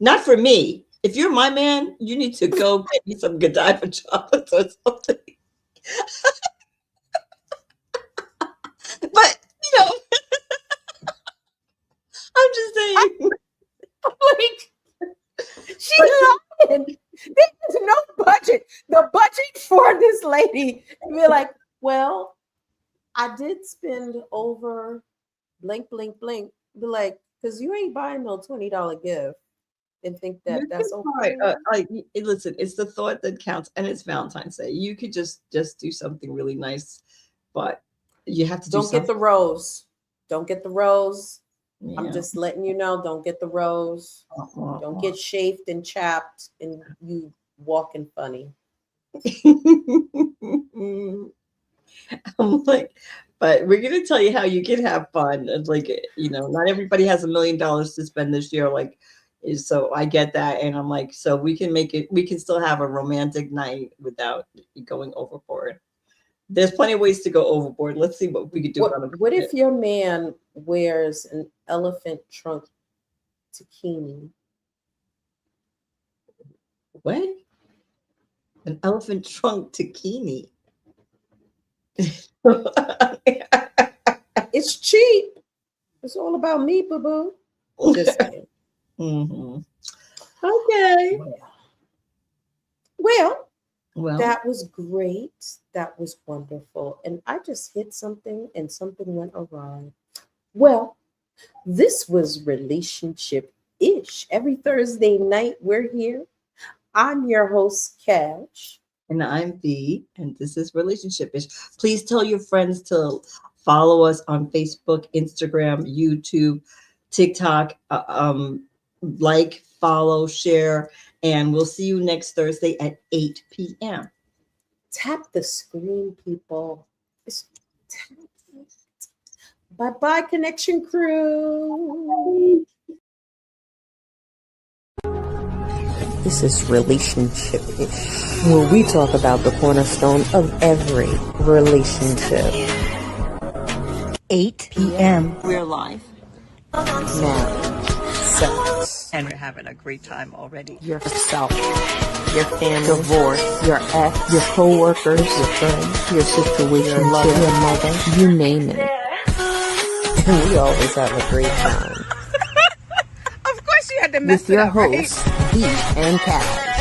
not for me. If you're my man, you need to go get me some Godiva chocolates or something. But you know, I'm just saying. like she lying. There's no budget. The budget for this lady to be like, well, I did spend over blink, blink, blink. Be like, Because you ain't buying no $20 gift and think that You that's can okay. listen, it's the thought that counts, and it's Valentine's Day. You could just do something really nice, but you have to do Don't get the something. rose. Don't get the rose. I'm Yeah. just letting you know. Don't get the rose. Don't get chafed and chapped and you walking funny. I'm like, but we're gonna tell you how you can have fun. And like, not everybody has $1 million to spend this year. Like, so I get that, and I'm like, so we can make it. We can still have a romantic night without going overboard. There's plenty of ways to go overboard. Let's see what we could do. What if your man wears an elephant trunk bikini? What? An elephant trunk bikini. It's cheap. It's all about me, boo-boo. Just saying. Mm-hmm. Okay. Well, Well, that was great. That was wonderful. And I just hit something and something went awry. Well, this was Relationship-ish. Every Thursday night, we're here. I'm your host, Cash. and I'm V, and this is Relationship-ish. Please tell your friends to follow us on Facebook, Instagram, YouTube, TikTok. Like, follow, share, and we'll see you next Thursday at 8 p.m. Tap the screen, people. Bye-bye, Connection Crew. This is Relationship-ish, where we talk about the cornerstone of every relationship. 8 p.m. We're live. Now, sex, And we're having a great time already. yourself, your family, divorce, your ex, your co-workers, your friends, your situation, your mother, you name it. And we always have a great time. Of course you had to mess With your it up, right? hosts, V and Cal.